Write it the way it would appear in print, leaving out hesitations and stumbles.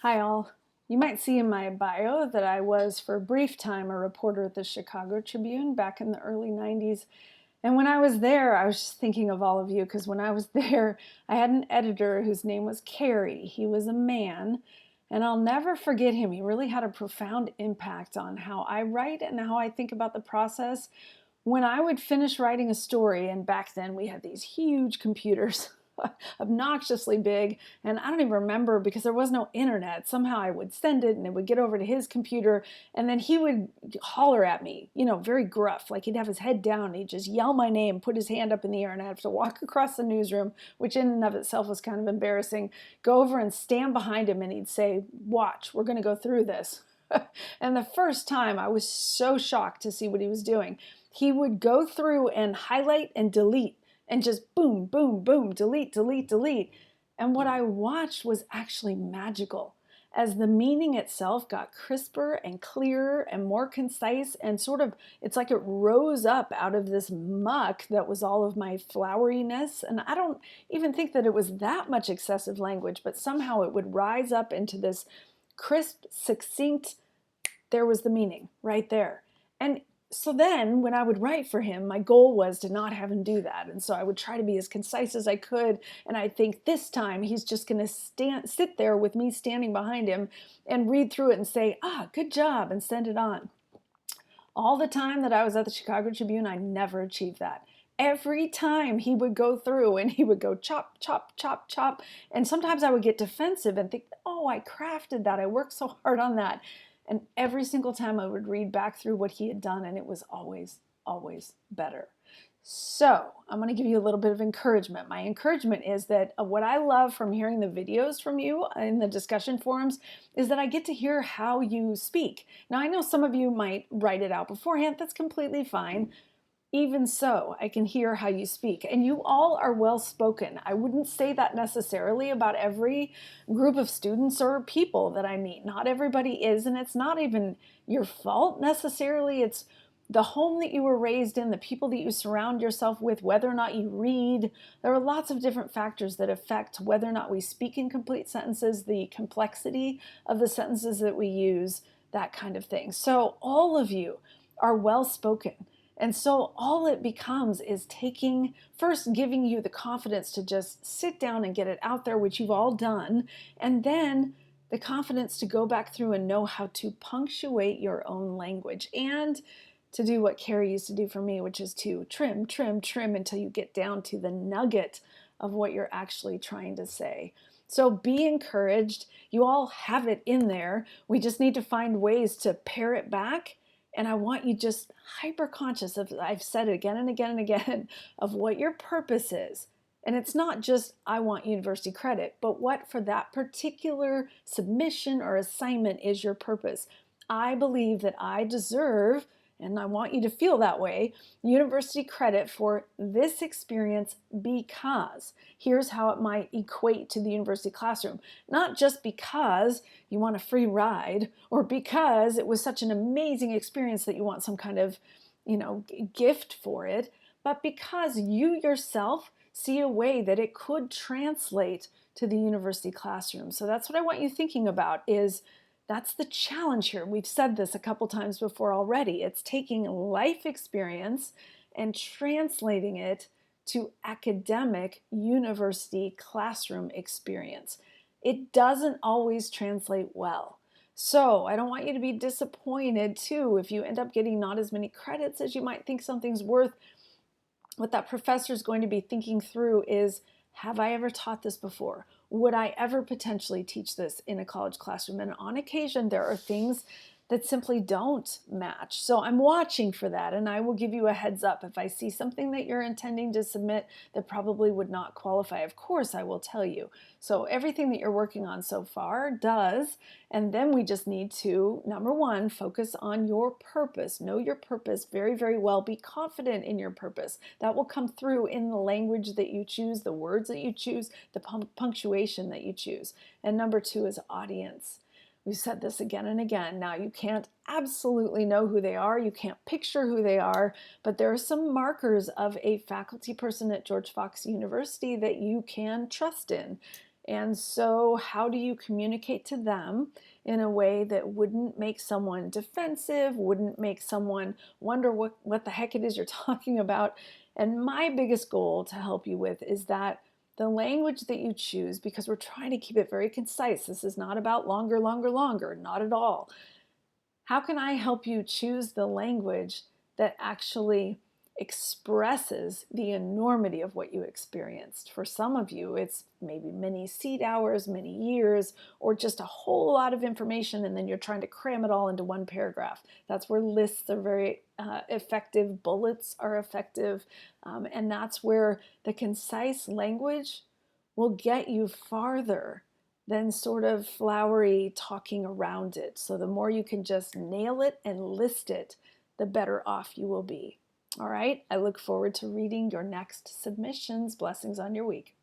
Hi, all. You might see in my bio that I was, for a brief time, a reporter at the Chicago Tribune back in the early 90s. And when I was there, I was just thinking of all of you because when I was there, I had an editor whose name was Carey. He was a man, and I'll never forget him. He really had a profound impact on how I write and how I think about the process. When I would finish writing a story, and back then we had these huge computers, obnoxiously big, and I don't even remember because there was no internet. Somehow I would send it and it would get over to his computer, and then he would holler at me, very gruff, like he'd have his head down and he'd just yell my name, put his hand up in the air, and I'd have to walk across the newsroom, which in and of itself was kind of embarrassing, go over and stand behind him, and he'd say, "Watch, we're going to go through this." And the first time I was so shocked to see what he was doing. He would go through and highlight and delete and just boom, boom, boom, delete, delete, delete. And what I watched was actually magical as the meaning itself got crisper and clearer and more concise, and sort of, it's like it rose up out of this muck that was all of my floweriness. And I don't even think that it was that much excessive language, but somehow it would rise up into this crisp, succinct, there was the meaning right there. And so then when I would write for him, my goal was to not have him do that. And so I would try to be as concise as I could. And I think this time he's just going to sit there with me standing behind him and read through it and say, good job, and send it on. All the time that I was at the Chicago Tribune, I never achieved that. Every time he would go through and he would go chop, chop, chop, chop. And sometimes I would get defensive and think, oh, I crafted that. I worked so hard on that. And every single time I would read back through what he had done, and it was always, always better. So I'm going to give you a little bit of encouragement. My encouragement is that what I love from hearing the videos from you in the discussion forums is that I get to hear how you speak. Now, I know some of you might write it out beforehand. That's completely fine. Even so, I can hear how you speak, and you all are well spoken. I wouldn't say that necessarily about every group of students or people that I meet. Not everybody is, and it's not even your fault necessarily. It's the home that you were raised in, the people that you surround yourself with, whether or not you read. There are lots of different factors that affect whether or not we speak in complete sentences, the complexity of the sentences that we use, that kind of thing. So all of you are well spoken. And so all it becomes is first giving you the confidence to just sit down and get it out there, which you've all done, and then the confidence to go back through and know how to punctuate your own language, and to do what Carey used to do for me, which is to trim, trim, trim until you get down to the nugget of what you're actually trying to say. So be encouraged. You all have it in there. We just need to find ways to pare it back. And I want you just hyper conscious of, I've said it again and again and again, of what your purpose is. And it's not just, I want university credit, but what for that particular submission or assignment is your purpose. I believe that I deserve, and I want you to feel that way, university credit for this experience because here's how it might equate to the university classroom. Not just because you want a free ride or because it was such an amazing experience that you want some kind of, gift for it, but because you yourself see a way that it could translate to the university classroom. So that's what I want you thinking about, is that's the challenge here. We've said this a couple times before already. It's taking life experience and translating it to academic university classroom experience. It doesn't always translate well. So I don't want you to be disappointed too if you end up getting not as many credits as you might think something's worth. What that professor is going to be thinking through is, have I ever taught this before? Would I ever potentially teach this in a college classroom? And on occasion, there are things that simply don't match. So I'm watching for that, and I will give you a heads up if I see something that you're intending to submit that probably would not qualify. Of course, I will tell you. So everything that you're working on so far does, and then we just need to, number one, focus on your purpose. Know your purpose very, very well. Be confident in your purpose. That will come through in the language that you choose, the words that you choose, the punctuation that you choose. And number two is audience. We've said this again and again. Now, you can't absolutely know who they are. You can't picture who they are, but there are some markers of a faculty person at George Fox University that you can trust in. And so, how do you communicate to them in a way that wouldn't make someone defensive, wouldn't make someone wonder what the heck it is you're talking about? And my biggest goal to help you with is that the language that you choose, because we're trying to keep it very concise, this is not about longer, longer, longer, not at all. How can I help you choose the language that actually expresses the enormity of what you experienced? For some of you, it's maybe many seat hours, many years, or just a whole lot of information, and then you're trying to cram it all into one paragraph. That's where lists are very effective, bullets are effective, and that's where the concise language will get you farther than sort of flowery talking around it. So the more you can just nail it and list it, the better off you will be. All right, I look forward to reading your next submissions. Blessings on your week.